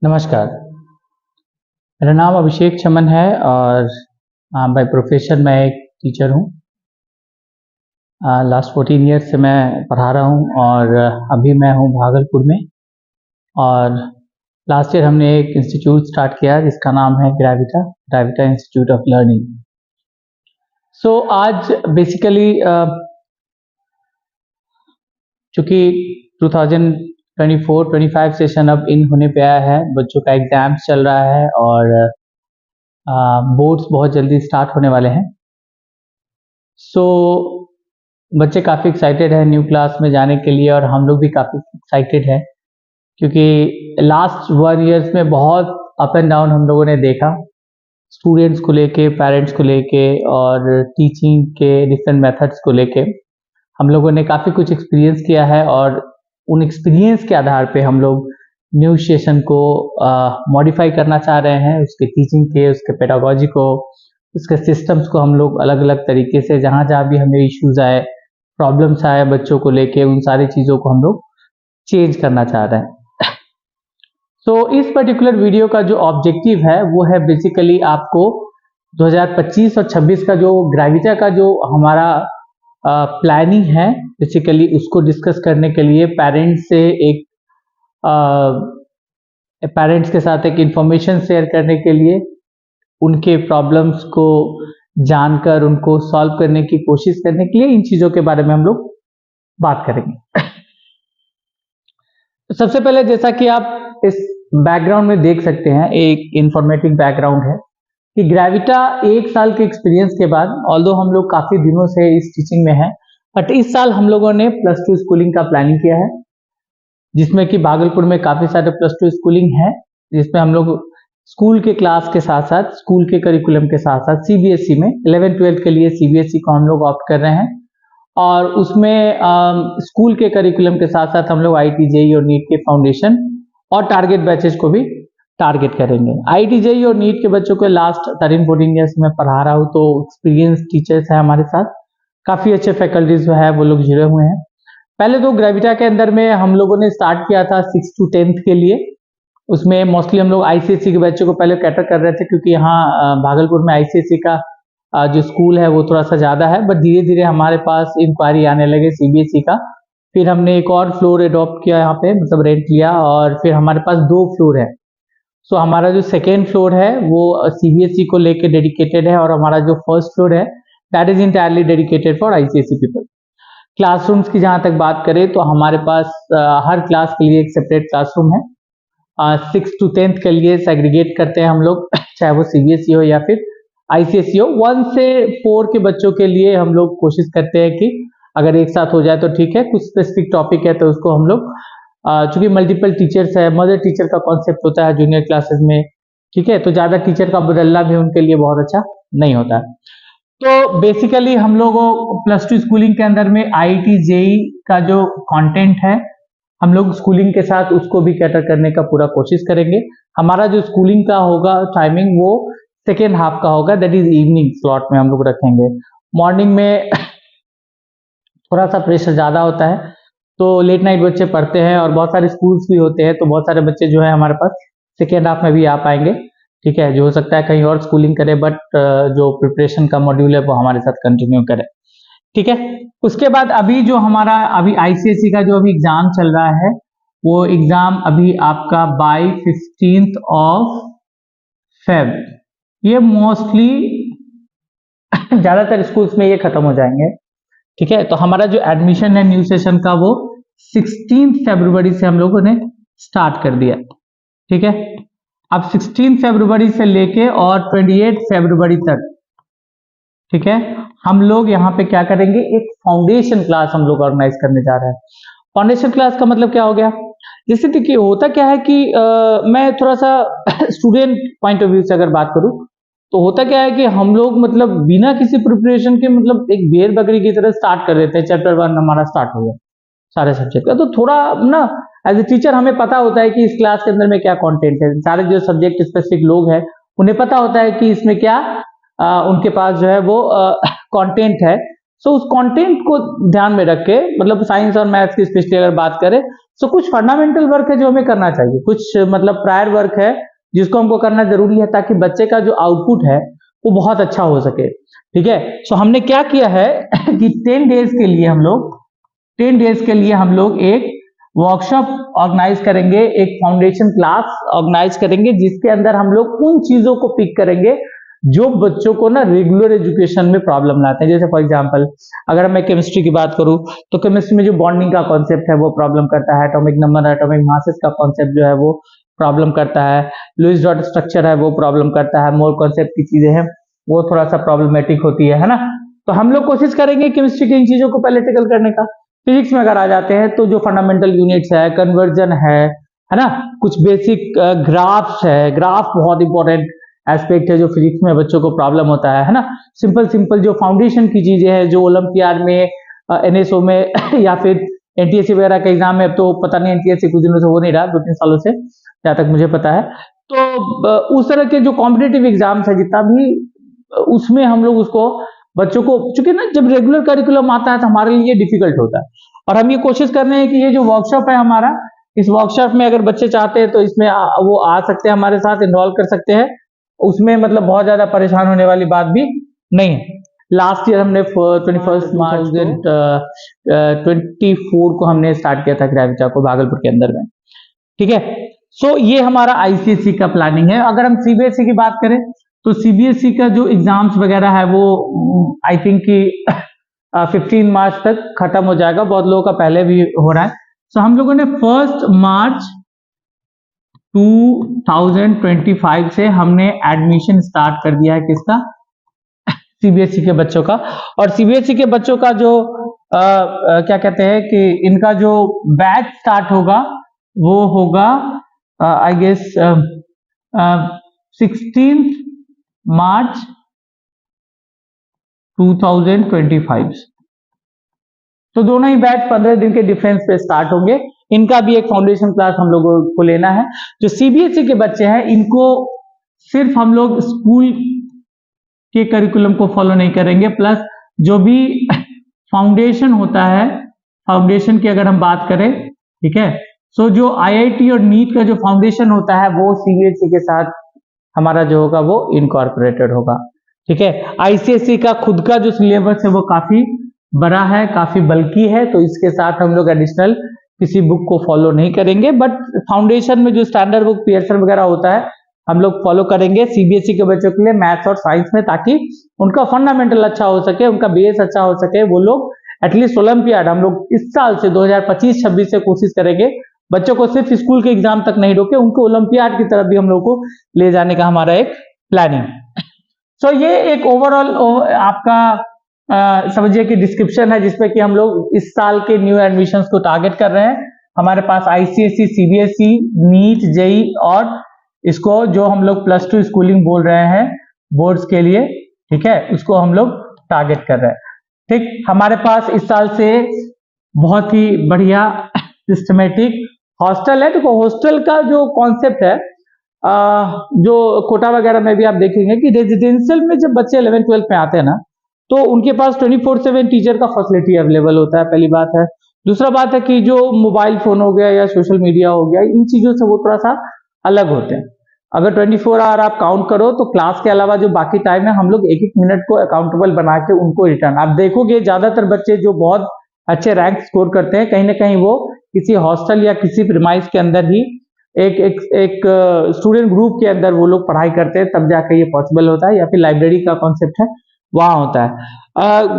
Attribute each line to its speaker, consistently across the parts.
Speaker 1: नमस्कार, मेरा नाम अभिषेक चमन है और बाय प्रोफेशन मैं एक टीचर हूँ। लास्ट 14 ईयर्स से मैं पढ़ा रहा हूँ और अभी मैं हूँ भागलपुर में। और लास्ट ईयर हमने एक इंस्टीट्यूट स्टार्ट किया जिसका नाम है ग्रेविटा इंस्टीट्यूट ऑफ लर्निंग। सो आज बेसिकली चूँकि 2024-25 सेशन अब इन होने पे आया है, बच्चों का एग्ज़ाम्स चल रहा है और बोर्ड्स बहुत जल्दी स्टार्ट होने वाले हैं। सो बच्चे काफ़ी एक्साइटेड हैं न्यू क्लास में जाने के लिए और हम लोग भी काफ़ी एक्साइटेड हैं क्योंकि लास्ट 1 ईयर्स में बहुत अप एंड डाउन हम लोगों ने देखा, स्टूडेंट्स को लेके, पेरेंट्स को लेके और टीचिंग के डिफरेंट मेथड्स को लेके हम लोगों ने काफ़ी कुछ एक्सपीरियंस किया है और उन एक्सपीरियंस के आधार पे हम लोग न्यू सेशन को मॉडिफाई करना चाह रहे हैं, उसके टीचिंग के, उसके पेडागोजी को, उसके सिस्टम्स को हम लोग अलग अलग तरीके से जहाँ जहाँ भी हमें इश्यूज आए, प्रॉब्लम्स आए बच्चों को लेके, उन सारी चीज़ों को हम लोग चेंज करना चाह रहे हैं। तो इस पर्टिकुलर वीडियो का जो ऑब्जेक्टिव है वो है बेसिकली आपको 2025 और 26 का जो ग्रेविटा का जो हमारा प्लानिंग है बेसिकली उसको डिस्कस करने के लिए पेरेंट्स के साथ एक इंफॉर्मेशन शेयर करने के लिए, उनके प्रॉब्लम्स को जानकर उनको सॉल्व करने की कोशिश करने के लिए इन चीज़ों के बारे में हम लोग बात करेंगे। सबसे पहले जैसा कि आप इस बैकग्राउंड में देख सकते हैं, एक इंफॉर्मेटिव बैकग्राउंड है कि ग्रेविटा 1 साल के एक्सपीरियंस के बाद, ऑल्दो हम लोग काफ़ी दिनों से इस टीचिंग में हैं, बट इस साल हम लोगों ने +2 स्कूलिंग का प्लानिंग किया है जिसमें कि भागलपुर में काफ़ी सारे +2 स्कूलिंग है, जिसमें हम लोग स्कूल के क्लास के साथ साथ, स्कूल के करिकुलम के साथ साथ सीबीएसई में 11-12 के लिए सीबीएसई को हम लोग ऑप्ट कर रहे हैं और उसमें स्कूल के करिकुलम के साथ साथ हम लोग आईटी जेईई और नीट के फाउंडेशन और टारगेट बैचेस को भी टारगेट करेंगे। आईटी जेईई और नीट के बच्चों को लास्ट 13-14 ईयर्स में पढ़ा रहा हूँ, तो एक्सपीरियंस टीचर्स हैं हमारे साथ, काफ़ी अच्छे फैकल्टीज जो है वो लोग जुड़े हुए हैं। पहले तो ग्रेविटा के अंदर में हम लोगों ने स्टार्ट किया था 6 to 10th के लिए, उसमें मोस्टली हम लोग आईसीएसई के बच्चों को पहले कैटर कर रहे थे क्योंकि यहाँ भागलपुर में आईसीएसई का जो स्कूल है वो थोड़ा सा ज़्यादा है, बट धीरे धीरे हमारे पास इंक्वायरी आने लगे सीबीएसई का। फिर हमने एक और फ्लोर अडॉप्ट किया यहाँ पे, मतलब रेंट लिया, और फिर हमारे पास 2 फ्लोर है। सो हमारा जो सेकेंड फ्लोर है वो सीबीएसई को लेके डेडिकेटेड है और हमारा जो फर्स्ट फ्लोर है that is entirely dedicated for ICSE people. Classrooms की जहाँ तक बात करें तो हमारे पास हर क्लास के लिए एक सेपरेट क्लासरूम है। 6 to 10th के लिए सेग्रीगेट करते हैं हम लोग, चाहे वो सीबीएसई हो या फिर आईसीएसई हो। 1 से 4 के बच्चों के लिए हम लोग कोशिश करते हैं कि अगर एक साथ हो जाए तो ठीक है, कुछ स्पेसिफिक टॉपिक है तो उसको हम लोग चूंकि मल्टीपल टीचर्स है, मदर टीचर का कॉन्सेप्ट होता है जूनियर क्लासेस में, ठीक है, तो ज़्यादा टीचर का बदलना भी उनके लिए बहुत अच्छा नहीं होता है। तो बेसिकली हम लोगों +2 स्कूलिंग के अंदर में आईटी जेईई का जो कंटेंट है हम लोग स्कूलिंग के साथ उसको भी कैटर करने का पूरा कोशिश करेंगे। हमारा जो स्कूलिंग का होगा टाइमिंग वो सेकेंड हाफ का होगा, दैट इज इवनिंग स्लॉट में हम लोग रखेंगे। मॉर्निंग में थोड़ा सा प्रेशर ज़्यादा होता है, तो लेट नाइट बच्चे पढ़ते हैं और बहुत सारे स्कूल्स भी होते हैं, तो बहुत सारे बच्चे जो है हमारे पास सेकेंड हाफ में भी आ पाएंगे, ठीक है, जो हो सकता है कहीं और स्कूलिंग करे बट जो प्रिपरेशन का मॉड्यूल है वो हमारे साथ कंटिन्यू करे, ठीक है। उसके बाद अभी जो हमारा अभी आईसीएसई का जो अभी एग्जाम चल रहा है वो एग्जाम अभी आपका बाय 15th of Feb, ये मोस्टली ज़्यादातर स्कूल्स में ये खत्म हो जाएंगे, ठीक है। तो हमारा जो एडमिशन है न्यू सेशन का वो 16 फरवरी से हम लोगों ने स्टार्ट कर दिया, ठीक है। अब 16 फरवरी से लेके और 28 फरवरी तक, ठीक है, हम लोग यहाँ पे क्या करेंगे, एक फाउंडेशन क्लास हम लोग ऑर्गेनाइज करने जा रहे हैं। फाउंडेशन क्लास का मतलब क्या हो गया, जैसे देखिए होता क्या है कि मैं थोड़ा सा स्टूडेंट पॉइंट ऑफ व्यू से अगर बात करूं तो होता क्या है कि हम लोग मतलब बिना किसी प्रिपरेशन के मतलब एक भेड़ बकरी की तरह स्टार्ट कर देते हैं। चैप्टर 1 हमारा स्टार्ट हो गया सारे सब्जेक्ट का, तो थोड़ा ना एज ए टीचर हमें पता होता है कि इस क्लास के अंदर में क्या कंटेंट है, सारे जो सब्जेक्ट स्पेसिफिक लोग हैं उन्हें पता होता है कि इसमें क्या उनके पास जो है वो कंटेंट है। सो उस कंटेंट को ध्यान में रख के, मतलब साइंस और मैथ्स की स्पेशली अगर बात करें, सो कुछ फंडामेंटल वर्क है जो हमें करना चाहिए, कुछ मतलब प्रायर वर्क है जिसको हमको करना जरूरी है ताकि बच्चे का जो आउटपुट है वो बहुत अच्छा हो सके। ठीक है, सो हमने क्या किया है कि 10 डेज के लिए हम लोग एक वर्कशॉप ऑर्गेनाइज करेंगे, एक फाउंडेशन क्लास ऑर्गेनाइज करेंगे जिसके अंदर हम लोग उन चीजों को पिक करेंगे जो बच्चों को ना रेगुलर एजुकेशन में प्रॉब्लम लाते हैं। जैसे फॉर एग्जांपल अगर मैं केमिस्ट्री की बात करूं तो केमिस्ट्री में जो बॉन्डिंग का कॉन्सेप्ट है वो प्रॉब्लम करता है, एटॉमिक नंबर एटॉमिक मासेस का कॉन्सेप्ट जो है वो प्रॉब्लम करता है, लुईस डॉट स्ट्रक्चर है वो प्रॉब्लम करता है, मोर कॉन्सेप्ट की चीजें हैं वो थोड़ा सा प्रॉब्लमेटिक होती है ना। तो हम लोग कोशिश करेंगे केमिस्ट्री की इन चीजों को पहले टेकल करने का। फिजिक्स में अगर आ जाते हैं तो जो फंडामेंटल यूनिट्स है, कन्वर्जन है ना, कुछ बेसिक ग्राफ्स है, ग्राफ बहुत इंपॉर्टेंट एस्पेक्ट है जो फिजिक्स में बच्चों को प्रॉब्लम होता है ना। सिंपल जो फाउंडेशन की चीजें हैं जो ओलंपियाड में एनएसओ में या फिर एनटीएससी वगैरह के एग्जाम में, अब तो पता नहीं एनटीएससी कुछ दिनों से हो नहीं रहा, 2-3 सालों से जहां तक मुझे पता है, तो उस तरह के जो कॉम्पिटेटिव एग्जाम्स है जितना भी उसमें हम लोग उसको बच्चों को, चूंकि ना जब रेगुलर करिकुलम आता है तो हमारे लिए डिफिकल्ट होता है, और हम ये कोशिश कर रहे हैं कि ये जो वर्कशॉप है हमारा, इस वर्कशॉप में अगर बच्चे चाहते हैं तो इसमें वो आ सकते हैं, हमारे साथ इन्वॉल्व कर सकते हैं, उसमें मतलब बहुत ज्यादा परेशान होने वाली बात भी नहीं है। लास्ट ईयर हमने 21 मार्च 2024 को हमने स्टार्ट किया था ग्रेविटा को भागलपुर के अंदर में। ठीक है, सो ये हमारा आईसीएसई का प्लानिंग है। अगर हम सीबीएसई की बात करें तो सीबीएसई का जो एग्जाम्स वगैरह है वो आई थिंक कि 15 मार्च तक खत्म हो जाएगा, बहुत लोगों का पहले भी हो रहा है। सो हम लोगों ने 1 मार्च 2025 से हमने एडमिशन स्टार्ट कर दिया है किसका, सीबीएसई के बच्चों का। और सीबीएसई के बच्चों का जो क्या कहते हैं कि इनका जो बैच स्टार्ट होगा वो होगा आई गेस 16 मार्च 2025। तो दोनों ही बैच 15 दिन के डिफरेंस पे स्टार्ट होंगे। इनका भी एक फाउंडेशन क्लास हम लोगों को लेना है। जो सीबीएसई के बच्चे हैं इनको सिर्फ हम लोग स्कूल के करिकुलम को फॉलो नहीं करेंगे, प्लस जो भी फाउंडेशन होता है, फाउंडेशन की अगर हम बात करें, ठीक है, सो जो आईआईटी और नीट का जो फाउंडेशन होता है वो सीबीएसई के साथ हमारा जो होगा वो इनकॉर्पोरेटेड होगा। ठीक है, आईसीएसई का खुद का जो सिलेबस है वो काफी बड़ा है, काफी बल्कि है, तो इसके साथ हम लोग एडिशनल किसी बुक को फॉलो नहीं करेंगे, बट फाउंडेशन में जो स्टैंडर्ड बुक पियर्सन वगैरह होता है हम लोग फॉलो करेंगे सीबीएसई के बच्चों के लिए मैथ्स और साइंस में, ताकि उनका फंडामेंटल अच्छा हो सके, उनका बेस अच्छा हो सके। वो लोग एटलीस्ट ओलंपियाड हम लोग इस साल से 2025-26 से कोशिश करेंगे बच्चों को सिर्फ स्कूल के एग्जाम तक नहीं रोके, उनको ओलंपियाड की तरफ भी हम लोग को ले जाने का हमारा एक प्लानिंग। सो ये एक ओवरऑल आपका समझिए कि डिस्क्रिप्शन है जिसपे कि हम लोग इस साल के न्यू एडमिशंस को टारगेट कर रहे हैं। हमारे पास आईसीएसई, सीबीएसई, नीट, जेई और इसको जो हम लोग +2 स्कूलिंग बोल रहे हैं बोर्ड्स के लिए, ठीक है, उसको हम लोग टारगेट कर रहे हैं। ठीक, हमारे पास इस साल से बहुत ही बढ़िया सिस्टमेटिक हॉस्टल है। देखो हॉस्टल का जो कॉन्सेप्ट है, जो कोटा वगैरह में भी आप देखेंगे कि रेजिडेंशियल में जब बच्चे 11th-12th में आते हैं ना, तो उनके पास 24/7 टीचर का फैसिलिटी अवेलेबल होता है, पहली बात है। दूसरा बात है कि जो मोबाइल फोन हो गया या सोशल मीडिया हो गया, इन चीजों से वो थोड़ा सा अलग होते हैं। अगर 24 आवर आप काउंट करो तो क्लास के अलावा जो बाकी टाइम है हम लोग 1-1 मिनट को अकाउंटेबल बना के उनको रिटर्न, आप देखोगे ज्यादातर बच्चे जो बहुत अच्छे रैंक स्कोर करते हैं कहीं ना कहीं वो किसी हॉस्टल या किसी प्रीमाइस के अंदर ही एक स्टूडेंट ग्रुप के अंदर वो लोग पढ़ाई करते हैं, तब जाकर ये पॉसिबल होता है, या फिर लाइब्रेरी का कॉन्सेप्ट है वहां होता है।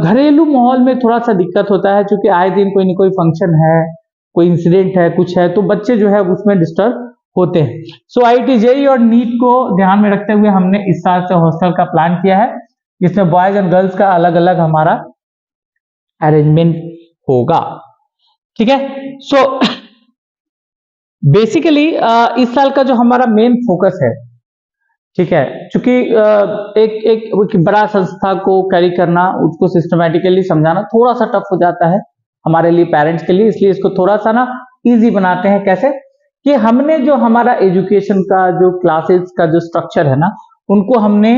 Speaker 1: घरेलू माहौल में थोड़ा सा दिक्कत होता है क्योंकि आए दिन कोई ना कोई फंक्शन है, कोई इंसिडेंट है, कुछ है, तो बच्चे जो है उसमें डिस्टर्ब होते हैं। सो आईआईटी, जेईई और नीट को ध्यान में रखते हुए हमने इस साल से हॉस्टल का प्लान किया है, जिसमें बॉयज एंड गर्ल्स का अलग अलग हमारा अरेंजमेंट होगा। ठीक है, सो बेसिकली इस साल का जो हमारा मेन फोकस है, ठीक है, क्योंकि एक बड़ा संस्था को कैरी करना, उसको सिस्टमैटिकली समझाना थोड़ा सा टफ हो जाता है हमारे लिए, पेरेंट्स के लिए, इसलिए इसको थोड़ा सा ना इजी बनाते हैं। कैसे कि हमने जो हमारा एजुकेशन का जो क्लासेस का जो स्ट्रक्चर है ना, उनको हमने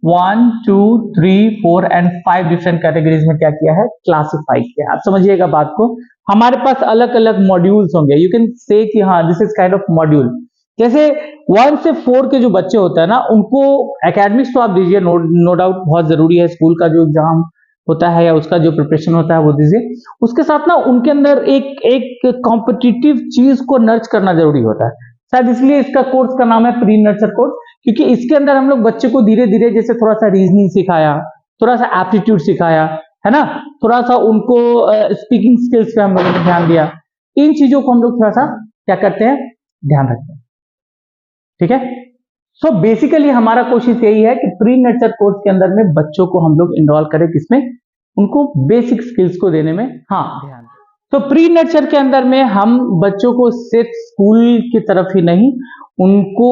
Speaker 1: 1 2 3 4 एंड 5 डिफरेंट कैटेगरीज में क्या किया है, क्लासिफाई किया। आप समझिएगा बात को, हमारे पास अलग अलग मॉड्यूल्स होंगे। यू कैन से कि हाँ this is kind of module. जैसे 1 से 4 के जो बच्चे होते हैं ना, उनको एकेडमिक्स तो आप दीजिए, नो डाउट बहुत जरूरी है, स्कूल का जो एग्जाम होता है या उसका जो प्रिपरेशन होता है वो दीजिए। उसके साथ ना उनके अंदर एक कॉम्पिटिटिव चीज को नर्च करना जरूरी होता है। शायद इसलिए इसका कोर्स का नाम है प्री नर्चर कोर्स, क्योंकि इसके अंदर हम लोग बच्चे को धीरे धीरे जैसे थोड़ा सा रीजनिंग सिखाया, थोड़ा सा एप्टीट्यूड सिखाया, है ना, थोड़ा सा उनको स्पीकिंग स्किल्स पे हम लोगों ने ध्यान दिया। इन चीजों को हम लोग थोड़ा सा क्या करते हैं, ध्यान रखते हैं। ठीक है, सो बेसिकली हमारा कोशिश यही है कि प्री नर्चर कोर्स के अंदर में बच्चों को हम लोग इन्वॉल्व करें, किसमें, उनको बेसिक स्किल्स को देने में। हाँ ध्यान। तो प्री नर्चर के अंदर में हम बच्चों को सिर्फ स्कूल की तरफ ही नहीं, उनको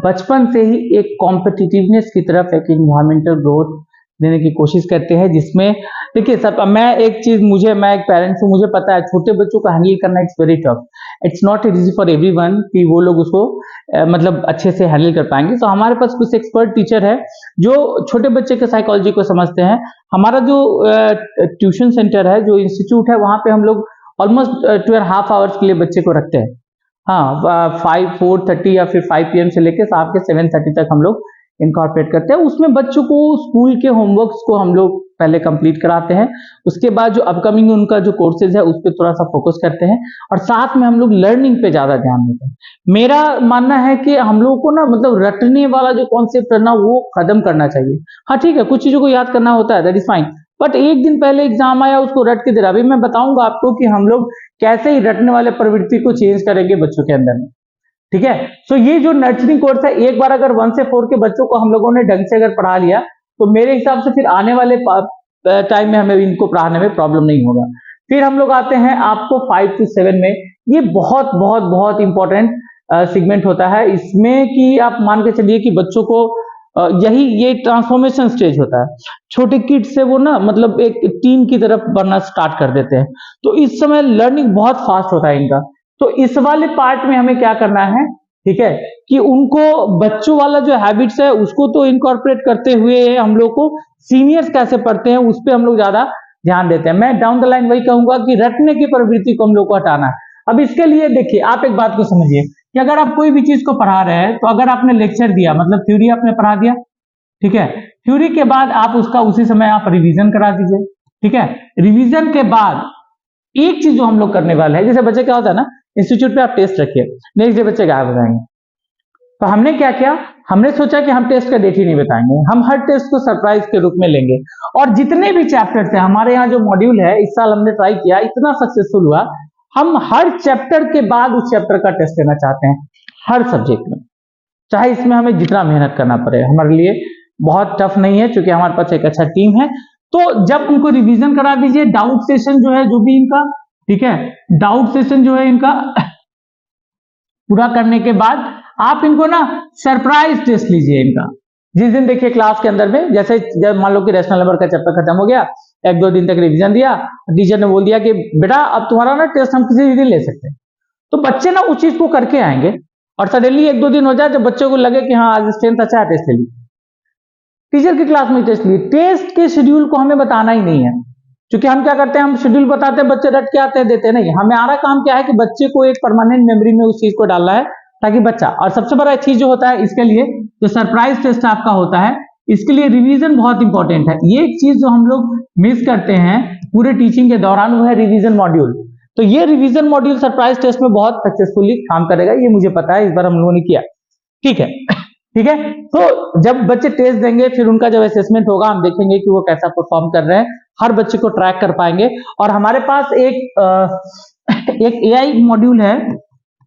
Speaker 1: बचपन से ही एक कॉम्पिटिटिवनेस की तरफ, एक इन्वायरमेंटल ग्रोथ देने की कोशिश करते हैं। जिसमें देखिए सब, मैं एक चीज, मैं एक पेरेंट्स हूँ, मुझे पता है छोटे बच्चों को हैंडल करना it's very tough, it's not easy for everyone कि वो लोग उसको मतलब अच्छे से हैंडल कर पाएंगे। तो हमारे पास कुछ एक्सपर्ट टीचर है जो छोटे बच्चे के साइकोलॉजी को समझते हैं। हमारा जो ट्यूशन सेंटर है, जो इंस्टीट्यूट है, वहां पे हम लोग ऑलमोस्ट 2.5 आवर्स के लिए बच्चे को रखते हैं। हाँ 4:30 या फिर 5 PM से लेकर शाम के 7:30 तक हम लोग इनकॉर्पोरेट करते हैं। उसमें बच्चों को स्कूल के होमवर्क्स को हम लोग पहले कंप्लीट कराते हैं, उसके बाद जो अपकमिंग उनका जो कोर्सेज है उस पर थोड़ा सा फोकस करते हैं, और साथ में हम लोग लर्निंग पे ज्यादा ध्यान देते हैं। मेरा मानना है कि हम लोगों को ना मतलब रटने वाला जो कॉन्सेप्ट है ना वो खत्म करना चाहिए। हाँ ठीक है, कुछ चीजों को याद करना होता है, दैट इज फाइन, बट एक दिन पहले एग्जाम आया उसको रट के दे रहा। अभी मैं बताऊंगा आपको कि हम लोग कैसे ही रटने वाले प्रवृत्ति को चेंज करेंगे बच्चों के अंदर में। ठीक है, सो ये जो नर्चरिंग कोर्स है, एक बार अगर 1 से 4 के बच्चों को हम लोगों ने ढंग से अगर पढ़ा लिया तो मेरे हिसाब से फिर आने वाले टाइम में हमें इनको पढ़ाने में प्रॉब्लम नहीं होगा। फिर हम लोग आते हैं आपको 5 to 7 में। ये बहुत बहुत बहुत इंपॉर्टेंट सेगमेंट होता है इसमें, कि आप मान के चलिए कि बच्चों को ये ट्रांसफॉर्मेशन स्टेज होता है। छोटे किड से वो ना मतलब एक टीम की तरफ बढ़ना स्टार्ट कर देते हैं, तो इस समय लर्निंग बहुत फास्ट होता है इनका। तो इस वाले पार्ट में हमें क्या करना है, ठीक है, कि उनको बच्चों वाला जो हैबिट्स है उसको तो इनकॉर्पोरेट करते हुए हम लोग को सीनियर्स कैसे पढ़ते हैं उस पर हम लोग ज्यादा ध्यान देते हैं। मैं डाउन द लाइन वही कहूंगा कि रटने की प्रवृत्ति को हम लोग को हटाना है। अब इसके लिए देखिए, आप एक बात को समझिए कि अगर आप कोई भी चीज को पढ़ा रहे हैं, तो अगर आपने लेक्चर दिया मतलब थ्योरी आपने पढ़ा दिया, ठीक है, थ्योरी के बाद आप उसका उसी समय आप रिवीजन करा दीजिए। ठीक है, रिवीजन के बाद एक चीज जो हम लोग करने वाले हैं, जैसे बच्चे क्या होता है ना, इंस्टीट्यूट पे आप टेस्ट रखिए, नेक्स्ट डे बच्चे गायब हो जाएंगे। तो हमने क्या किया, हमने सोचा कि हम टेस्ट का डेट ही नहीं बताएंगे, हम हर टेस्ट को सरप्राइज के रूप में लेंगे। और जितने भी चैप्टर थे हमारे यहाँ, जो मॉड्यूल है इस साल हमने ट्राई किया, इतना सक्सेसफुल हुआ, हम हर चैप्टर के बाद उस चैप्टर का टेस्ट लेना चाहते हैं, हर सब्जेक्ट में, चाहे इसमें हमें जितना मेहनत करना पड़े, हमारे लिए बहुत टफ नहीं है, क्योंकि हमारे पास एक अच्छा टीम है। तो जब उनको रिवीजन करा दीजिए, डाउट सेशन जो है जो भी इनका, ठीक है, डाउट सेशन जो है इनका पूरा करने के बाद आप इनको ना सरप्राइज टेस्ट लीजिए इनका। जिस दिन देखिए क्लास के अंदर में, जैसे जब मान लो कि रैशनल नंबर का चैप्टर खत्म हो गया, 1-2 दिन तक रिवीजन दिया, टीचर ने बोल दिया कि बेटा अब तुम्हारा ना टेस्ट हम किसी भी दिन ले सकते हैं, तो बच्चे ना उस चीज को करके आएंगे। और सडनली 1-2 दिन हो जाए जब बच्चों को लगे कि हाँ आज स्ट्रेंथ अच्छा है, टेस्ट ले ली, टीचर की क्लास में टेस्ट ली। टेस्ट के शेड्यूल को हमें बताना ही नहीं है, क्योंकि हम क्या करते हैं, हम शेड्यूल बताते हैं, बच्चे रट के आते हैं, देते नहीं। हमारा काम क्या है कि बच्चे को एक परमानेंट मेमोरी में उस चीज को डालना है, ताकि बच्चा, और सबसे बड़ा चीज जो होता है इसके लिए, जो सरप्राइज टेस्ट आपका होता है, इसके लिए रिवीजन बहुत इंपॉर्टेंट है। ये एक चीज जो हम लोग मिस करते हैं पूरे टीचिंग के दौरान, वो है रिवीजन मॉड्यूल। तो ये रिवीजन मॉड्यूल सरप्राइज टेस्ट में बहुत सक्सेसफुली काम करेगा, ये मुझे पता है, इस बार हम लोगों ने किया। ठीक है, ठीक है, तो जब बच्चे टेस्ट देंगे, फिर उनका जब असेसमेंट होगा, हम देखेंगे कि वो कैसा परफॉर्म कर रहे हैं, हर बच्चे को ट्रैक कर पाएंगे। और हमारे पास एक एआई मॉड्यूल है,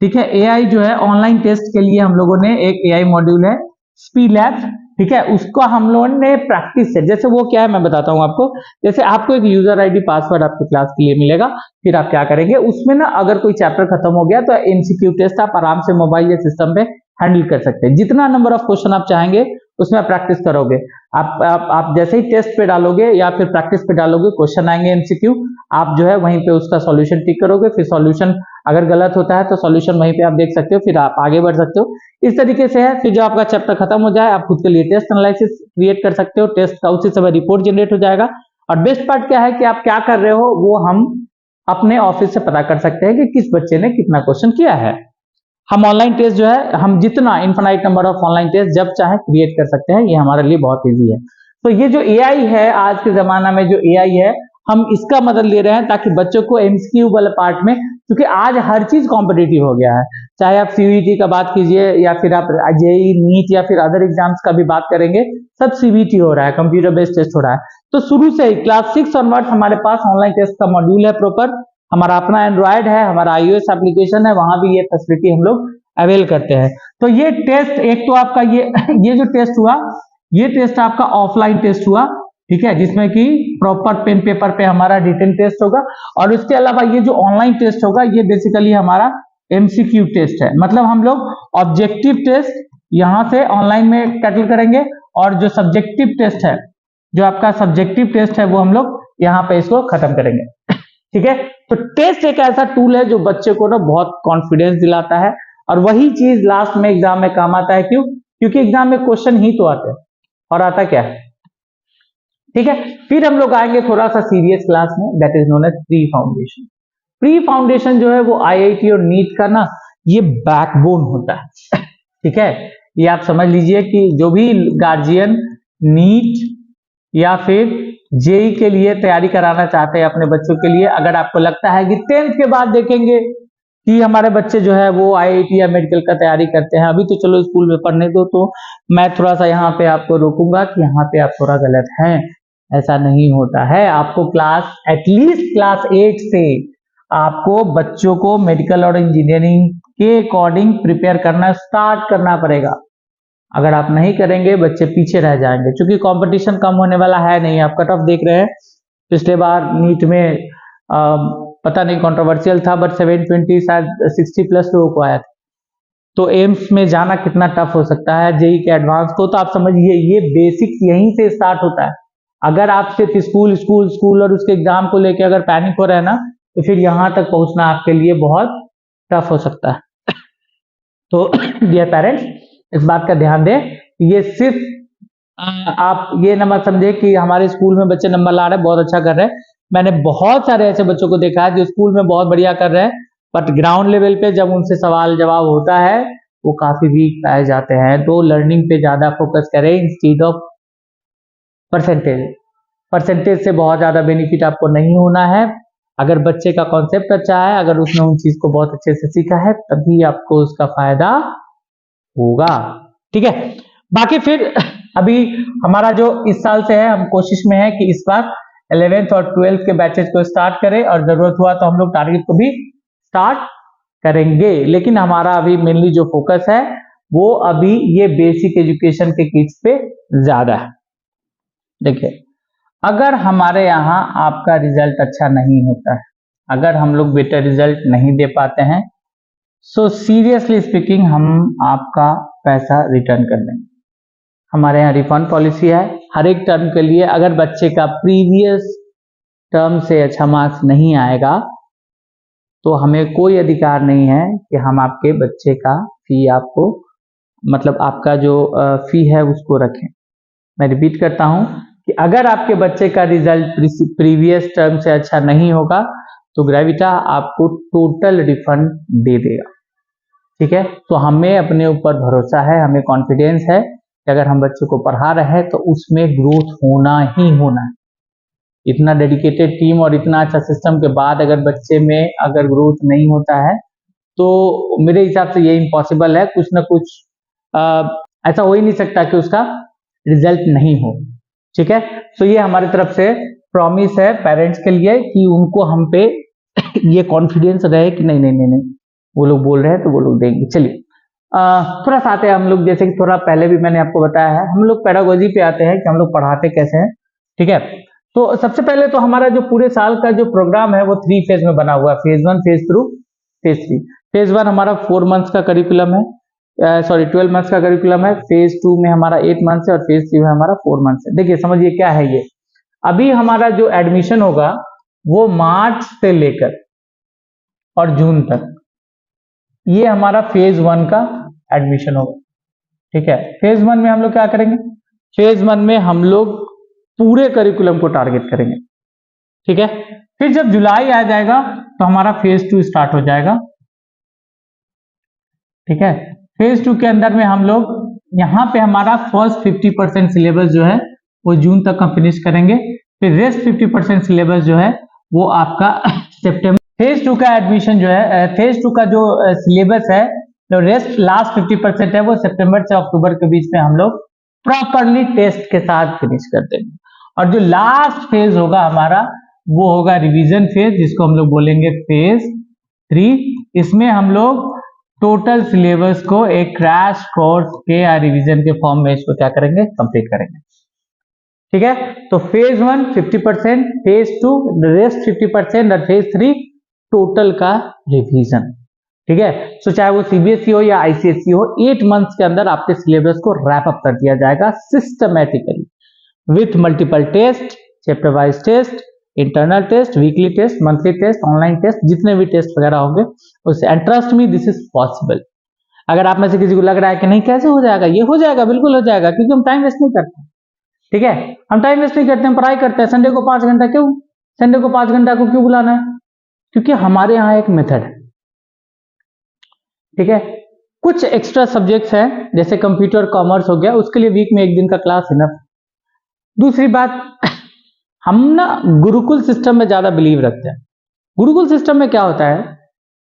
Speaker 1: ठीक है, एआई जो है ऑनलाइन टेस्ट के लिए हम लोगों ने एक एआई मॉड्यूल है, स्पीड लैब, ठीक है, उसको हम लोगों ने प्रैक्टिस से, जैसे वो क्या है मैं बताता हूं आपको। जैसे आपको एक यूजर आईडी पासवर्ड आपकी क्लास के लिए मिलेगा, फिर आप क्या करेंगे, उसमें ना अगर कोई चैप्टर खत्म हो गया तो एमसीक्यू टेस्ट आप आराम से मोबाइल या सिस्टम पे हैंडल कर सकते हैं। जितना नंबर ऑफ क्वेश्चन आप चाहेंगे उसमें प्रैक्टिस करोगे। आप जैसे ही टेस्ट पे डालोगे या फिर प्रैक्टिस पे डालोगे, क्वेश्चन आएंगे एमसीक्यू, आप जो है वहीं पे उसका सॉल्यूशन टिक करोगे, फिर सॉल्यूशन अगर गलत होता है तो सॉल्यूशन वहीं पे आप देख सकते हो, फिर आप आगे बढ़ सकते हो। इस तरीके से है, फिर जो आपका चैप्टर खत्म हो जाए आप खुद के लिए टेस्ट एनालिसिस क्रिएट कर सकते हो, टेस्ट का उसी समय रिपोर्ट जनरेट हो जाएगा। और बेस्ट पार्ट क्या है कि आप क्या कर रहे हो वो हम अपने ऑफिस से पता कर सकते हैं कि किस बच्चे ने कितना क्वेश्चन किया है। हम ऑनलाइन टेस्ट जो है हम जितना infinite number of online test जब चाहे क्रिएट कर सकते हैं, ये हमारे लिए बहुत इजी है। तो ये जो एआई है, आज के जमाना में जो एआई है, हम इसका मदद ले रहे हैं ताकि बच्चों को एमसीक्यू वाले पार्ट में, क्योंकि आज हर चीज कॉम्पिटिटिव हो गया है, चाहे आप सीयूईटी का बात कीजिए या फिर आप जेईई नीट या फिर अदर एग्जाम्स का भी बात करेंगे, सब सीबीटी हो रहा है, कंप्यूटर बेस्ड टेस्ट हो रहा है। तो शुरू से ही क्लास 6 ऑनवर्ड्स हमारे पास ऑनलाइन टेस्ट का मॉड्यूल है प्रॉपर। हमारा अपना एंड्रॉयड है, हमारा iOS एप्लीकेशन है, वहां भी ये फैसिलिटी हम लोग अवेल करते हैं। तो ये टेस्ट एक तो आपका ये जो टेस्ट हुआ, ये टेस्ट आपका ऑफलाइन टेस्ट हुआ, ठीक है, जिसमें कि प्रॉपर पेन पेपर पे हमारा रिटन टेस्ट होगा। और इसके अलावा ये जो ऑनलाइन टेस्ट होगा ये बेसिकली हमारा एमसीक्यू टेस्ट है, मतलब हम लोग ऑब्जेक्टिव टेस्ट यहां से ऑनलाइन में टैकल करेंगे, और जो सब्जेक्टिव टेस्ट है, जो आपका सब्जेक्टिव टेस्ट है, वो हम लोग यहाँ पे इसको खत्म करेंगे, ठीक है। तो टेस्ट एक ऐसा टूल है जो बच्चे को ना बहुत कॉन्फिडेंस दिलाता है, और वही चीज लास्ट में एग्जाम में काम आता है। क्यों? क्योंकि एग्जाम में क्वेश्चन ही तो आते हैं, और आता क्या है, ठीक है। फिर हम लोग आएंगे थोड़ा सा सीरियस क्लास में, that is known as pre foundation. Pre foundation जो है वो आईआईटी और नीट का ना ये बैकबोन होता है, ठीक है। ये आप समझ लीजिए कि जो भी गार्जियन नीट या फिर जेई के लिए तैयारी कराना चाहते हैं अपने बच्चों के लिए, अगर आपको लगता है कि 10th के बाद देखेंगे कि हमारे बच्चे जो है वो आईआईटी या मेडिकल का तैयारी करते हैं, अभी तो चलो स्कूल में पढ़ने दो, तो मैं थोड़ा सा यहाँ पे आपको रोकूंगा कि यहाँ पे आप थोड़ा गलत हैं। ऐसा नहीं होता है। आपको क्लास एटलीस्ट क्लास 8 से आपको बच्चों को मेडिकल और इंजीनियरिंग के अकॉर्डिंग प्रिपेयर करना स्टार्ट करना पड़ेगा। अगर आप नहीं करेंगे बच्चे पीछे रह जाएंगे, क्योंकि कंपटीशन कम होने वाला है नहीं। आप कट ऑफ देख रहे हैं, पिछले बार नीट में पता नहीं कंट्रोवर्शियल था, बट 720 शायद 60 प्लस लोगों को आया था। तो एम्स में जाना कितना टफ हो सकता है, जेई के एडवांस को, तो आप समझिए ये बेसिक्स यहीं से स्टार्ट होता है। अगर आप सिर्फ स्कूल स्कूल स्कूल और उसके एग्जाम को लेकर अगर पैनिक हो रहे हैं ना, तो फिर यहां तक पहुंचना आपके लिए बहुत टफ हो सकता है। तो डियर पेरेंट्स, इस बात का ध्यान दें, ये सिर्फ आप ये न मत समझे कि हमारे स्कूल में बच्चे नंबर ला रहे हैं, बहुत अच्छा कर रहे हैं। मैंने बहुत सारे ऐसे बच्चों को देखा है जो स्कूल में बहुत बढ़िया कर रहे हैं, बट ग्राउंड लेवल पे जब उनसे सवाल जवाब होता है वो काफी वीक पाए जाते हैं। तो लर्निंग पे ज्यादा फोकस करें इंस्टीड ऑफ परसेंटेज। परसेंटेज से बहुत ज्यादा बेनिफिट आपको नहीं होना है। अगर बच्चे का कॉन्सेप्ट अच्छा है, अगर उसने उन चीज को बहुत अच्छे से सीखा है, तभी आपको उसका फायदा होगा, ठीक है। बाकी फिर अभी हमारा जो इस साल से है, हम कोशिश में है कि इस बार 11th और 12th के बैचेस को स्टार्ट करें, और जरूरत हुआ तो हम लोग टारगेट को भी स्टार्ट करेंगे। लेकिन हमारा अभी मेनली जो फोकस है वो अभी ये बेसिक एजुकेशन के किड्स पे ज्यादा है। देखिए, अगर हमारे यहाँ आपका रिजल्ट अच्छा नहीं होता है, अगर हम लोग बेटर रिजल्ट नहीं दे पाते हैं, सो सीरियसली स्पीकिंग हम आपका पैसा रिटर्न कर देंगे। हमारे यहाँ रिफंड पॉलिसी है हर एक टर्म के लिए। अगर बच्चे का प्रीवियस टर्म से अच्छा मार्क्स नहीं आएगा तो हमें कोई अधिकार नहीं है कि हम आपके बच्चे का फी आपको, मतलब आपका जो फी है उसको रखें। मैं रिपीट करता हूं कि अगर आपके बच्चे का रिजल्ट प्रीवियस टर्म से अच्छा नहीं होगा तो ग्रेविटा आपको टोटल रिफंड दे देगा, ठीक है। तो हमें अपने ऊपर भरोसा है, हमें कॉन्फिडेंस है कि अगर हम बच्चे को पढ़ा रहे हैं तो उसमें ग्रोथ होना ही होना है। इतना डेडिकेटेड टीम और इतना अच्छा सिस्टम के बाद अगर बच्चे में अगर ग्रोथ नहीं होता है तो मेरे हिसाब से ये इम्पॉसिबल है। कुछ ना कुछ ऐसा हो ही नहीं सकता कि उसका रिजल्ट नहीं हो, ठीक है। तो ये हमारी तरफ से प्रॉमिस है पेरेंट्स के लिए कि उनको हम पे ये कॉन्फिडेंस रहे कि नहीं नहीं नहीं नहीं वो लोग बोल रहे हैं तो वो लोग देंगे। चलिए थोड़ा सा आते हैं हम लोग, जैसे कि थोड़ा पहले भी मैंने आपको बताया है, हम लोग पेडागोजी पे आते हैं कि हम लोग पढ़ाते कैसे हैं, ठीक है। तो सबसे पहले तो हमारा जो पूरे साल का जो प्रोग्राम है वो 3 फेज में बना हुआ है, फेज 1, फेज 2, फेज 3। फेज 1 हमारा 4 मंथ्स का करिकुलम है, सॉरी 12 मंथ्स का करिकुलम है, फेज 2 में हमारा 8 मंथ्स है और फेज 3 में हमारा 4 मंथ्स है। देखिए समझिए क्या है ये, अभी हमारा जो एडमिशन होगा वो मार्च से लेकर और जून तक, ये हमारा फेज 1 का एडमिशन होगा। ठीक है, फेज 1 में हम लोग क्या करेंगे, फेज 1 में हम लोग पूरे करिकुलम को टारगेट करेंगे। ठीक है, फिर जब जुलाई आ जाएगा तो हमारा फेज 2 स्टार्ट हो जाएगा। ठीक है, फेज 2 के अंदर में हम लोग यहाँ पे हमारा फर्स्ट 50% सिलेबस जो है वो जून तक हम फिनिश करेंगे, फिर रेस्ट 50% सिलेबस जो है वो आपका सितंबर। फेज 2 का एडमिशन जो है, फेज 2 का जो सिलेबस है, जो रेस्ट लास्ट 50% है वो सितंबर से अक्टूबर के बीच में हम लोग प्रॉपरली टेस्ट के साथ फिनिश कर देंगे। और जो लास्ट फेज होगा हमारा वो होगा रिवीजन फेज, जिसको हम लोग बोलेंगे फेज 3। इसमें हम लोग टोटल सिलेबस को एक क्रैश कोर्स के या रिवीजन के फॉर्म में इसको क्या करेंगे, कंप्लीट करेंगे। ठीक है, तो फेज 1 50%, फेज 2 रेस्ट 50% और फेज 3 टोटल का रिवीजन। ठीक है, तो चाहे वो सीबीएसई हो या आईसीएसई हो, 8 मंथ्स के अंदर आपके सिलेबस को रैप अप कर दिया जाएगा systematically with multiple test, chapter wise test, internal test, weekly test, monthly test, online test, जितने भी टेस्ट वगैरह होंगे उससे। And trust me this is possible. अगर आप में से किसी को लग रहा है कि नहीं कैसे हो जाएगा, ये हो जाएगा, बिल्कुल हो जाएगा, क्योंकि हम टाइम वेस्ट नहीं करते। ठीक है, हम टाइम वेस्ट नहीं करते, हम पढ़ाई करते हैं। संडे को 5 घंटा क्यों, संडे को 5 घंटा को क्यों बुलाना है, क्योंकि हमारे यहाँ एक मेथड है। ठीक है, कुछ एक्स्ट्रा सब्जेक्ट्स हैं जैसे कंप्यूटर कॉमर्स हो गया, उसके लिए वीक में 1 दिन का क्लास इनफ। दूसरी बात, हम ना गुरुकुल सिस्टम में ज्यादा बिलीव रखते हैं। गुरुकुल सिस्टम में क्या होता है,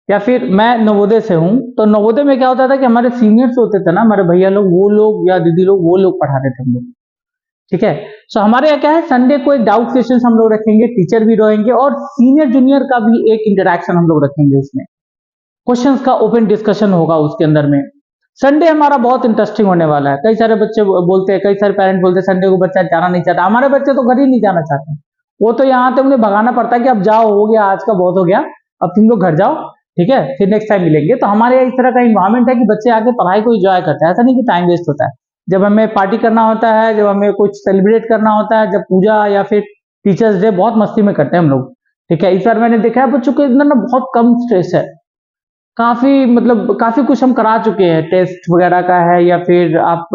Speaker 1: या फिर मैं नवोदय से हूं, तो नवोदय में क्या होता था कि हमारे सीनियर्स होते थे ना, हमारे भैया लोग, वो लोग या दीदी लोग, वो लोग पढ़ाते थे हम लोग। ठीक है, सो हमारे यहाँ क्या है, संडे को एक डाउट सेशन हम लोग रखेंगे, टीचर भी रहेंगे और सीनियर जूनियर का भी एक इंटरेक्शन हम लोग रखेंगे। उसमें क्वेश्चंस का ओपन डिस्कशन होगा उसके अंदर में। संडे हमारा बहुत इंटरेस्टिंग होने वाला है। कई सारे बच्चे बोलते हैं, कई सारे पेरेंट बोलते हैं संडे को बच्चा जाना नहीं चाहता। हमारे बच्चे तो घर ही नहीं जाना चाहते, वो तो यहाँ तक उन्हें भगाना पड़ता है कि अब जाओ, हो गया आज का, बहुत हो गया, अब तुम लोग घर जाओ, ठीक है, फिर नेक्स्ट टाइम मिलेंगे। तो हमारे यहाँ इस तरह का इन्वायरमेंट है कि बच्चे आके पढ़ाई को एंजॉय करते हैं, ऐसा नहीं कि टाइम वेस्ट होता है। जब हमें पार्टी करना होता है, जब हमें कुछ सेलिब्रेट करना होता है, जब पूजा या फिर टीचर्स डे, बहुत मस्ती में करते हैं हम लोग। ठीक है, इस बार मैंने देखा है बच्चों के अंदर ना बहुत कम स्ट्रेस है, काफी मतलब काफी कुछ हम करा चुके हैं, टेस्ट वगैरह का है, या फिर आप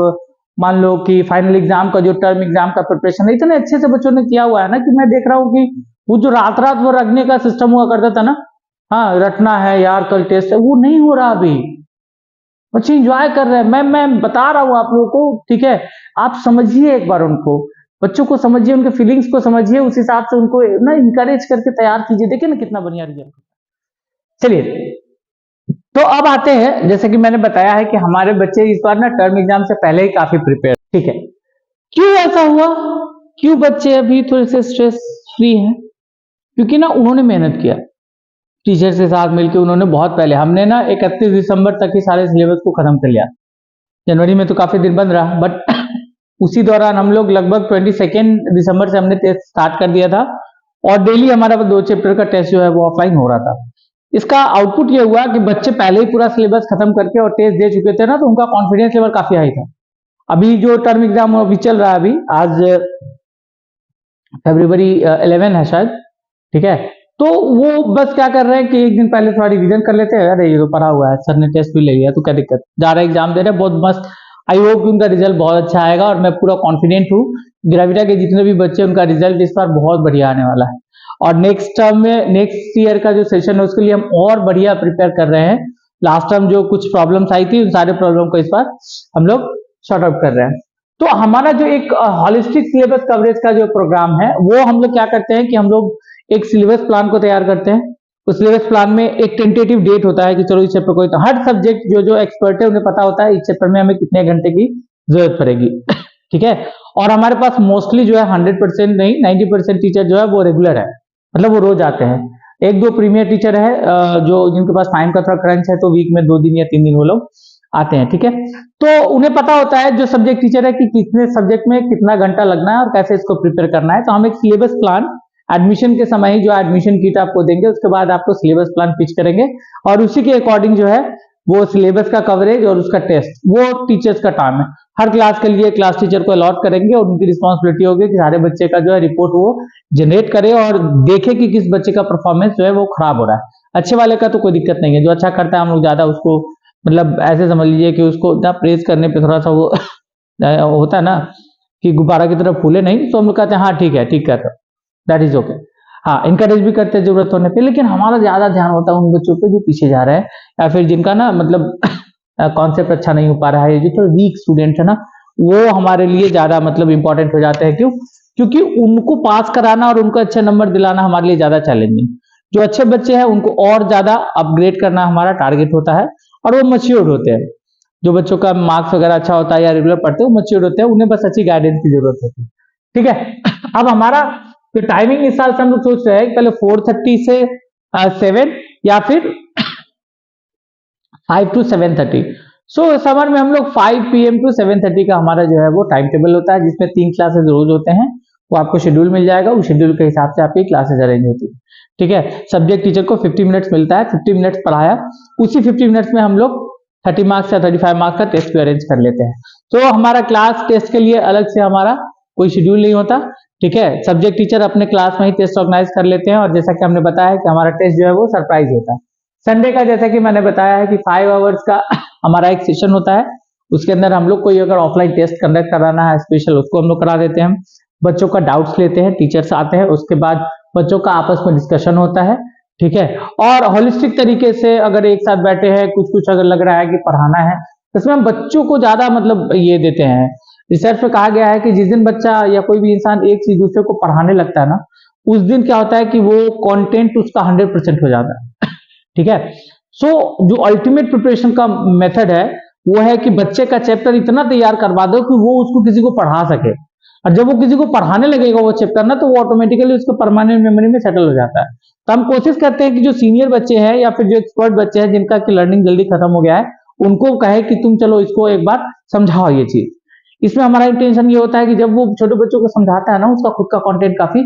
Speaker 1: मान लो कि फाइनल एग्जाम का जो टर्म एग्जाम का प्रिपरेशन है, इतने अच्छे से बच्चों ने किया हुआ है ना, कि मैं देख रहा हूँ कि वो जो रात रात वो रखने का सिस्टम हुआ करता था ना, हाँ रटना है यार कल टेस्ट है, वो नहीं हो रहा अभी। बच्चे इंजॉय कर रहे हैं, मैं बता रहा हूँ आप लोगों को। ठीक है, आप समझिए एक बार उनको, बच्चों को समझिए, उनके फीलिंग्स को समझिए, उस हिसाब से उनको ना इंकरेज करके तैयार कीजिए। देखिए ना कितना बढ़िया रिजल्ट। चलिए, तो अब आते हैं, जैसे कि मैंने बताया है कि हमारे बच्चे इस बार ना टर्म एग्जाम से पहले ही काफी प्रिपेयर। ठीक है, क्यों ऐसा हुआ, क्यों बच्चे अभी थोड़े से स्ट्रेस फ्री हैं? क्योंकि ना उन्होंने मेहनत किया, टीचर के साथ मिलकर उन्होंने बहुत पहले, हमने ना 31 दिसंबर तक ही सारे सिलेबस को खत्म कर लिया। जनवरी में तो काफी दिन बंद रहा, बट उसी दौरान हम लोग लगभग 22 दिसंबर से हमने टेस्ट स्टार्ट कर दिया था, और डेली हमारा 2 चैप्टर का टेस्ट जो है वो ऑफलाइन हो रहा था। इसका आउटपुट ये हुआ कि बच्चे पहले ही पूरा सिलेबस खत्म करके और टेस्ट दे चुके थे ना, तो उनका कॉन्फिडेंस लेवल काफी हाई था। अभी जो टर्म एग्जाम अभी चल रहा है, अभी आज फरवरी 11 है शायद, ठीक है, तो वो बस क्या कर रहे हैं कि एक दिन पहले थोड़ा रिवीजन कर लेते हैं, अरे ये तो पढ़ा हुआ है, सर ने टेस्ट भी ले लिया, तो क्या दिक्कत, जा रहे एग्जाम दे रहे, बहुत मस्त। आई होप कि उनका रिजल्ट बहुत अच्छा आएगा, और मैं पूरा कॉन्फिडेंट हूँ ग्रेविटा के जितने भी बच्चे, उनका रिजल्ट इस बार बहुत बढ़िया आने वाला है। और नेक्स्ट टर्म में, नेक्स्ट ईयर का जो सेशन है उसके लिए हम और बढ़िया प्रिपेयर कर रहे हैं। लास्ट टाइम जो कुछ प्रॉब्लम्स आई थी, उन सारे प्रॉब्लम को इस बार हम लोग सॉर्ट आउट कर रहे हैं। तो हमारा जो एक हॉलिस्टिक सिलेबस कवरेज का जो प्रोग्राम है, वो हम लोग क्या करते हैं कि हम लोग एक सिलेबस प्लान को तैयार करते हैं। उस सिलेबस प्लान में एक टेंटेटिव डेट होता है कि चलो इस चैप्टर को, तो हर सब्जेक्ट जो एक्सपर्ट है उन्हें पता होता है इस चैप्टर में हमें कितने घंटे की जरूरत पड़ेगी। ठीक है, और हमारे पास मोस्टली जो है 100% नहीं 90% टीचर जो है वो रेगुलर है, मतलब वो रोज आते हैं। 1-2 प्रीमियर टीचर है जो जिनके पास टाइम का थोड़ा क्रंच है, तो वीक में 2 दिन या 3 दिन वो लोग आते हैं। ठीक है, तो उन्हें पता होता है जो सब्जेक्ट टीचर है कि कितने सब्जेक्ट में कितना घंटा लगना है और कैसे इसको प्रिपेयर करना है। तो हम एक सिलेबस प्लान एडमिशन के समय ही जो एडमिशन किट आपको देंगे, उसके बाद आपको सिलेबस प्लान पिच करेंगे, और उसी के अकॉर्डिंग जो है वो सिलेबस का कवरेज और उसका टेस्ट वो टीचर्स का काम है। हर क्लास के लिए क्लास टीचर को अलॉट करेंगे और उनकी रिस्पॉन्सिबिलिटी होगी कि सारे बच्चे का जो है रिपोर्ट वो जनरेट करे और देखे कि किस बच्चे का परफॉर्मेंस जो है वो खराब हो रहा है। अच्छे वाले का तो कोई दिक्कत नहीं है, जो अच्छा करता है हम लोग ज्यादा उसको मतलब ऐसे समझ लीजिए कि उसको इतना प्रेज करने पे थोड़ा सा वो होता है ना कि गुब्बारा की तरफ फूले नहीं, तो हम लोग कहते हैं हाँ ठीक है, ठीक कहते हो, दैट इज ओके। हाँ, इंकरेज भी करते हैं जरूरत होने पे, लेकिन हमारा ज्यादा ध्यान होता है उन बच्चों पे जो पीछे जा रहे हैं या फिर जिनका ना मतलब कॉन्सेप्ट अच्छा नहीं हो पा रहा है, जो तो वीक स्टूडेंट है ना, वो हमारे लिए ज्यादा मतलब इंपॉर्टेंट हो जाते हैं। क्यों? क्योंकि उनको पास कराना और उनको अच्छे नंबर दिलाना हमारे लिए ज्यादा चैलेंजिंग। जो अच्छे बच्चे हैं उनको और ज्यादा अपग्रेड करना हमारा टारगेट होता है और वो मच्योर होते हैं। जो बच्चों का मार्क्स वगैरह अच्छा होता है या रेगुलर पढ़ते हैं वो मच्योर होते हैं, उन्हें बस अच्छी गाइडेंस की जरूरत होती है। ठीक है, अब हमारा जो टाइमिंग इस साल से हम लोग सोच रहे हैं पहले 4:30 से 7 या फिर 5 to 7:30। सो समर में हम लोग 5 PM to 7:30 का हमारा जो है वो टाइम टेबल होता है, जिसमें 3 क्लासेस रोज होते हैं। वो आपको शेड्यूल मिल जाएगा, उस शेड्यूल के हिसाब से आपकी क्लासेस अरेंज होती है। ठीक है, सब्जेक्ट टीचर को 50 मिनट्स मिलता है, 50 मिनट्स पढ़ाया, उसी 50 मिनट्स में हम लोग 30 मार्क्स या 35 मार्क्स का टेस्ट भी अरेंज कर लेते हैं। तो हमारा क्लास टेस्ट के लिए अलग से हमारा कोई शेड्यूल नहीं होता। ठीक है, सब्जेक्ट टीचर अपने क्लास में ही टेस्ट ऑर्गेनाइज कर लेते हैं और जैसा कि हमने बताया कि हमारा टेस्ट जो है वो सरप्राइज होता है। संडे का जैसा कि मैंने बताया है कि 5 आवर्स का हमारा एक सेशन होता है, उसके अंदर हम लोग कोई अगर ऑफलाइन टेस्ट कंडक्ट कराना है स्पेशल, उसको हम लोग करा देते हैं। बच्चों का डाउट्स लेते हैं, टीचर्स आते हैं, उसके बाद बच्चों का आपस में डिस्कशन होता है। ठीक है, और होलिस्टिक तरीके से अगर एक साथ बैठे हैं, कुछ कुछ अगर लग रहा है कि पढ़ाना है, इसमें हम बच्चों को ज्यादा मतलब ये देते हैं। रिसर्च में कहा गया है कि जिस दिन बच्चा या कोई भी इंसान एक चीज दूसरे को पढ़ाने लगता है ना, उस दिन क्या होता है कि वो कंटेंट उसका 100% हो जाता है। ठीक है, सो जो अल्टीमेट प्रिपरेशन का मेथड है वो है कि बच्चे का चैप्टर इतना तैयार करवा दो कि वो उसको किसी को पढ़ा सके, और जब वो किसी को पढ़ाने लगेगा वो चैप्टर ना, तो वो ऑटोमेटिकली उसके परमानेंट मेमोरी में सेटल हो जाता है। तो हम कोशिश करते हैं कि जो सीनियर बच्चे हैं या फिर जो एक्सपर्ट बच्चे हैं जिनका कि लर्निंग जल्दी खत्म हो गया है, उनको कहे कि तुम चलो इसको एक बार समझाओ ये चीज। इसमें हमारा इंटेंशन ये होता है कि जब वो छोटे बच्चों को समझाता है ना, उसका खुद का कंटेंट काफी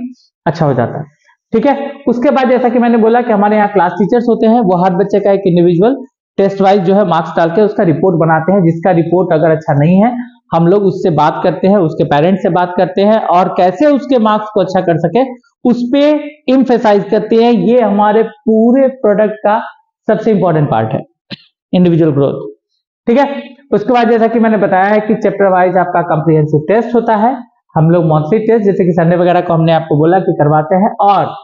Speaker 1: अच्छा हो जाता है। ठीक है, उसके बाद जैसा कि मैंने बोला कि हमारे यहाँ क्लास टीचर्स होते हैं, वो हर बच्चे का एक इंडिविजुअल टेस्ट वाइज जो है मार्क्स डाल के उसका रिपोर्ट बनाते हैं, जिसका रिपोर्ट अगर अच्छा नहीं है हम लोग उससे बात करते हैं, उसके पेरेंट्स से बात करते हैं और कैसे उसके मार्क्स को अच्छा कर सके उस पे इम्फेसाइज करते हैं। ये हमारे पूरे प्रोडक्ट का सबसे इंपॉर्टेंट पार्ट है, इंडिविजुअल ग्रोथ। ठीक है, उसके बाद जैसा कि मैंने बताया है कि चैप्टर वाइज आपका कॉम्प्रिहेंसिव टेस्ट होता है। हम लोग मंथली टेस्ट जैसे कि संडे वगैरह को हमने आपको बोला कि करवाते हैं, और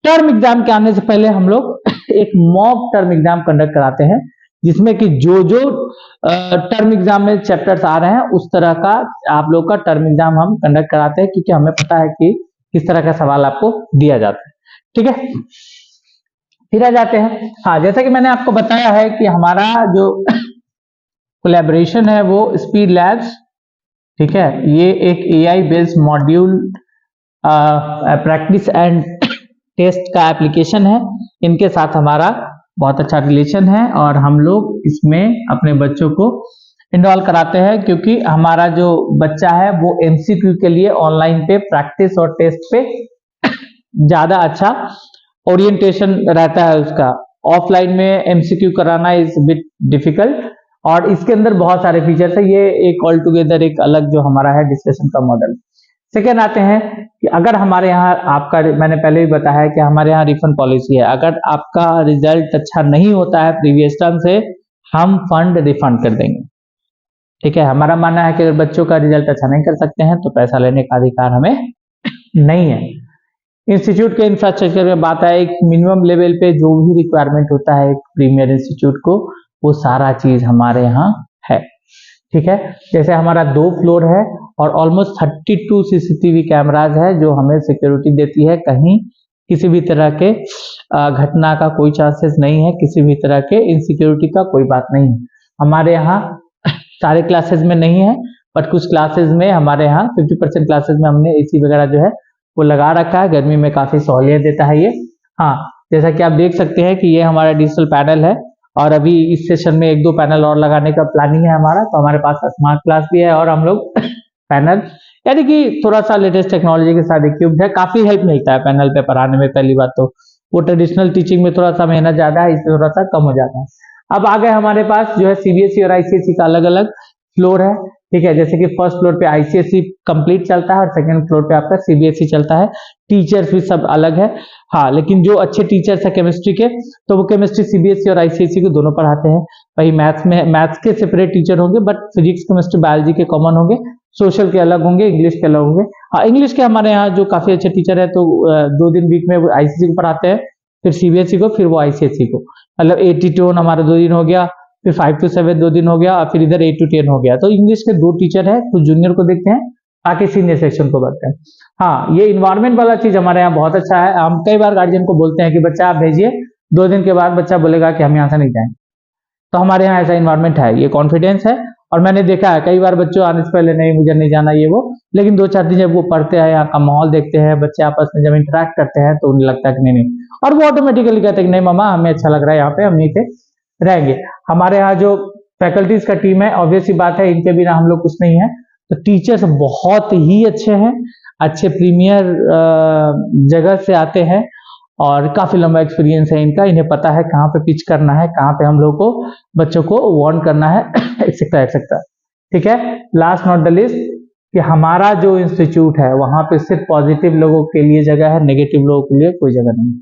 Speaker 1: टर्म एग्जाम के आने से पहले हम लोग एक मॉक टर्म एग्जाम कंडक्ट कराते हैं, जिसमें कि जो जो टर्म एग्जाम में चैप्टर्स आ रहे हैं उस तरह का आप लोग का टर्म एग्जाम हम कंडक्ट कराते हैं, क्योंकि हमें पता है कि किस तरह का सवाल आपको दिया जाता है। ठीक है, फिर आ जाते हैं, हाँ जैसा कि मैंने आपको बताया है कि हमारा जो कोलैबोरेशन है वो स्पीड लैब्स। ठीक है, ये एक AI based module practice and test का एप्लीकेशन है। इनके साथ हमारा बहुत अच्छा रिलेशन है और हम लोग इसमें अपने बच्चों को इनरोल कराते हैं, क्योंकि हमारा जो बच्चा है वो MCQ के लिए ऑनलाइन पे प्रैक्टिस और टेस्ट पे ज्यादा अच्छा ओरिएंटेशन रहता है उसका। ऑफलाइन में MCQ कराना इज बिट डिफिकल्ट, और इसके अंदर बहुत सारे फीचर्स है। ये एक ऑल टुगेदर एक अलग जो हमारा है डिस्कशन का मॉडल। सेकेंड आते हैं कि अगर हमारे यहाँ आपका, मैंने पहले भी बताया है कि हमारे यहाँ रिफंड पॉलिसी है। अगर आपका रिजल्ट अच्छा नहीं होता है प्रीवियस टर्म से, हम फंड रिफंड कर देंगे। ठीक है, हमारा मानना है कि अगर बच्चों का रिजल्ट अच्छा नहीं कर सकते हैं तो पैसा लेने का अधिकार हमें नहीं है। इंस्टीट्यूट के इंफ्रास्ट्रक्चर में बात है, एक मिनिमम लेवल पे जो भी रिक्वायरमेंट होता है एक प्रीमियर इंस्टीट्यूट को, वो सारा चीज हमारे यहाँ है। ठीक है, जैसे हमारा 2 फ्लोर है और ऑलमोस्ट 32 CCTV कैमराज है जो हमें सिक्योरिटी देती है। कहीं किसी भी तरह के घटना का कोई चांसेस नहीं है, किसी भी तरह के इनसिक्योरिटी का कोई बात नहीं है। हमारे यहाँ सारे क्लासेस में नहीं है, बट कुछ क्लासेस में हमारे यहाँ 50% क्लासेस में हमने AC वगैरह जो है वो लगा रखा है। गर्मी में काफी सहूलियत देता है ये। हाँ, जैसा कि आप देख सकते हैं कि ये हमारा डिजिटल पैनल है और अभी इस सेशन में 1-2 पैनल और लगाने का प्लानिंग है हमारा। तो हमारे पास स्मार्ट क्लास भी है और हम लोग पैनल यानी कि थोड़ा सा लेटेस्ट टेक्नोलॉजी के साथ इक्विप्ड है। काफी हेल्प मिलता है पैनल पे पढ़ाने में। पहली बात तो वो ट्रेडिशनल टीचिंग में थोड़ा सा मेहनत ज्यादा है, इसमें थोड़ा सा कम हो जाता है। अब आ गए हमारे पास जो है सीबीएसई और आईसीएसई का अलग अलग फ्लोर है, ठीक है। जैसे कि फर्स्ट फ्लोर पे आईसीएसई कंप्लीट चलता है और सेकंड फ्लोर पे आपका सीबीएसई चलता है। टीचर्स भी सब अलग है, हाँ, लेकिन जो अच्छे टीचर्स है केमिस्ट्री के, तो वो केमिस्ट्री सीबीएसई और आईसीएसई को दोनों पढ़ाते हैं। वही मैथ्स में मैथ्स के सेपरेट टीचर होंगे, बट फिजिक्स केमिस्ट्री बायोलॉजी के कॉमन होंगे, सोशल के अलग होंगे, इंग्लिश के अलग होंगे। हाँ, इंग्लिश के हमारे यहाँ जो काफी अच्छे टीचर है, तो 2 दिन वीक में आईसीएसई को पढ़ाते हैं, फिर सीबीएसई को, फिर वो आईसीएसई को। मतलब 8 to 10 हमारा 2 दिन हो गया, फिर 5 to 7 2 दिन हो गया, और फिर इधर 8 to 10 हो गया। तो इंग्लिश के 2 टीचर है, कुछ जूनियर को देखते हैं, आके सीनियर सेक्शन को बढ़ते हैं। हाँ, ये इन्वायरमेंट वाला चीज हमारे यहाँ बहुत अच्छा है। हम कई बार गार्जियन को बोलते हैं कि बच्चा आप भेजिए, 2 दिन के बाद बच्चा बोलेगा कि हम यहाँ से नहीं जाएंगे। तो हमारे यहाँ ऐसा इन्वायरमेंट है, ये कॉन्फिडेंस है। और मैंने देखा है कई बार बच्चों आने से पहले नहीं, मुझे नहीं जाना ये वो, लेकिन 2-4 दिन जब वो पढ़ते हैं, यहाँ का माहौल देखते हैं, बच्चे आपस में जब इंटरेक्ट करते हैं, तो उन्हें लगता है कि नहीं नहीं, और वो ऑटोमेटिकली कहते हैं कि नहीं मामा हमें अच्छा लग रहा है यहाँ पे, हम यहीं पे रहेंगे। हमारे यहाँ जो फैकल्टीज का टीम है, ऑब्वियस सी बात है, इनके बिना हम लोग कुछ नहीं है। तो टीचर्स बहुत ही अच्छे हैं, अच्छे प्रीमियर जगह से आते हैं, और काफी लंबा एक्सपीरियंस है इनका। इन्हें पता है कहाँ पे पिच करना है, कहाँ पे हम लोग को बच्चों को वार्न करना है, एक्सेट्रा एक्सेट्रा, ठीक है। लास्ट नॉट द लिस्ट, कि हमारा जो इंस्टीट्यूट है वहां पे सिर्फ पॉजिटिव लोगों के लिए जगह है, नेगेटिव लोगों के लिए कोई जगह नहीं है।